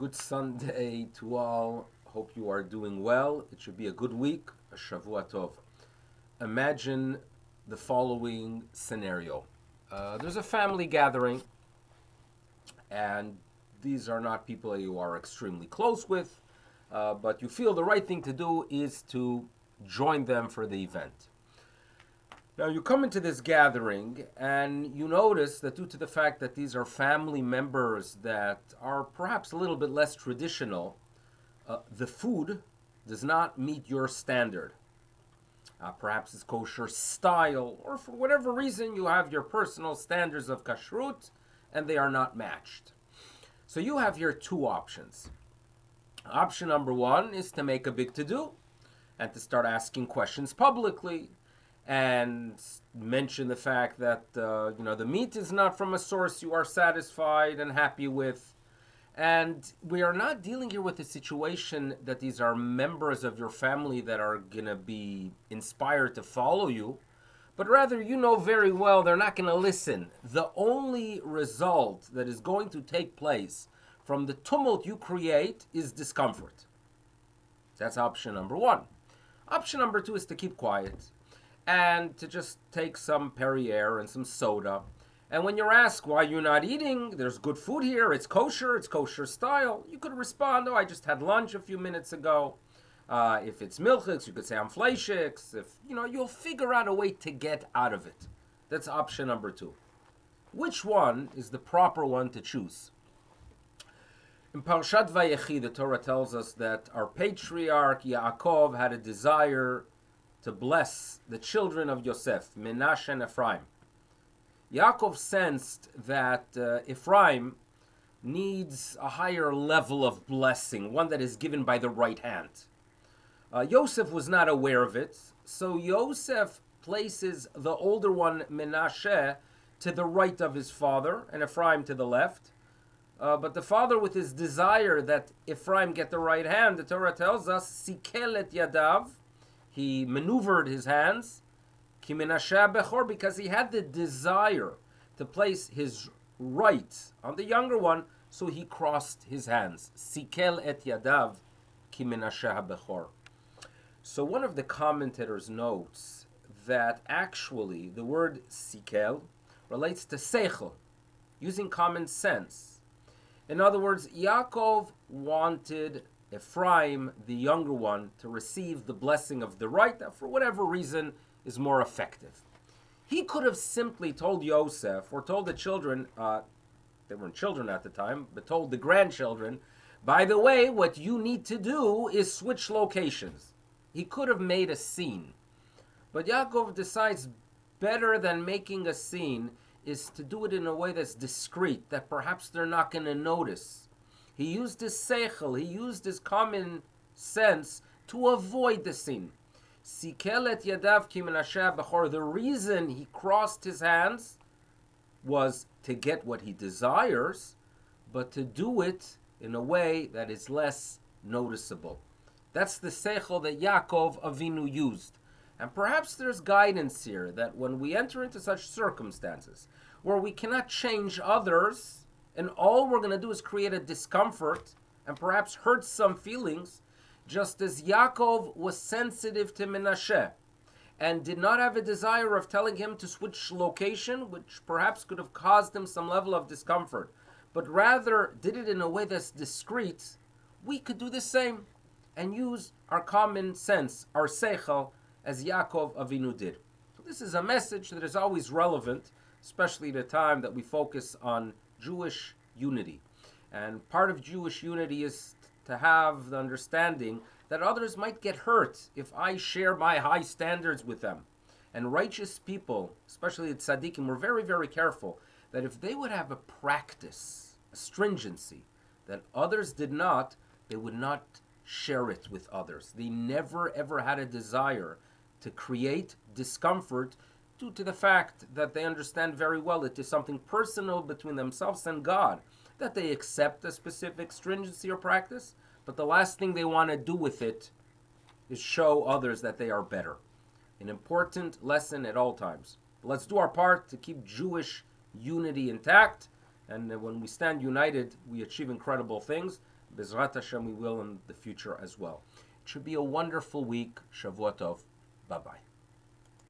Good Sunday to all. Hope you are doing well. It should be a good week, a Shavua Tov. Imagine the following scenario. There's a family gathering, and these are not people you are extremely close with, but you feel the right thing to do is to join them for the event. Now, you come into this gathering and you notice that due to the fact that these are family members that are perhaps a little bit less traditional, the food does not meet your standard. Perhaps it's kosher style, or for whatever reason you have your personal standards of kashrut and they are not matched. So you have here two options. Option number one is to make a big to-do and to start asking questions publicly and mention the fact that the meat is not from a source you are satisfied and happy with. And we are not dealing here with a situation that these are members of your family that are going to be inspired to follow you, but rather you know very well they're not going to listen. The only result that is going to take place from the tumult you create is discomfort. That's option number one. Option number two is to keep quiet and to just take some Perrier and some soda. And when you're asked why you're not eating, there's good food here, it's kosher style, you could respond, oh, I just had lunch a few minutes ago. If it's milchiks, you could say I'm fleishiks. If you'll figure out a way to get out of it. That's option number two. Which one is the proper one to choose? In Parshat Vayechi, the Torah tells us that our patriarch Yaakov had a desire to bless the children of Yosef, Menashe and Ephraim. Yaakov sensed that Ephraim needs a higher level of blessing, one that is given by the right hand. Yosef was not aware of it, so Yosef places the older one, Menashe, to the right of his father, and Ephraim to the left. But the father, with his desire that Ephraim get the right hand, the Torah tells us, Sikel et yadav, he maneuvered his hands, Ki Menashe bechor, because he had the desire to place his right on the younger one, so he crossed his hands. Sikel et yadav, Ki Menashe bechor. So one of the commentators notes that actually the word sikel relates to seichel, using common sense. In other words, Yaakov wanted Ephraim, the younger one, to receive the blessing of the right that for whatever reason is more effective. He could have simply told Yosef, or told the children, they weren't children at the time, but told the grandchildren, by the way, what you need to do is switch locations. He could have made a scene. But Yaakov decides better than making a scene is to do it in a way that's discreet, that perhaps they're not going to notice. He used his seichel, he used his common sense to avoid the scene. Sikel et yadav ki Menashe bechor. The reason he crossed his hands was to get what he desires, but to do it in a way that is less noticeable. That's the seichel that Yaakov Avinu used. And perhaps there's guidance here that when we enter into such circumstances where we cannot change others and all we're going to do is create a discomfort and perhaps hurt some feelings, just as Yaakov was sensitive to Menashe and did not have a desire of telling him to switch location, which perhaps could have caused him some level of discomfort, but rather did it in a way that's discreet, we could do the same and use our common sense, our seichel, as Yaakov Avinu did. So this is a message that is always relevant, especially at a time that we focus on Jewish unity. And part of Jewish unity is to have the understanding that others might get hurt if I share my high standards with them. And righteous people, especially the tzaddikim, were very, very careful that if they would have a practice, a stringency, that others did not, they would not share it with others. They never, ever had a desire to create discomfort due to the fact that they understand very well it is something personal between themselves and God, that they accept a specific stringency or practice, but the last thing they want to do with it is show others that they are better. An important lesson at all times. But let's do our part to keep Jewish unity intact, and when we stand united, we achieve incredible things. Bezrat Hashem, we will in the future as well. It should be a wonderful week. Shavua Tov. Bye bye.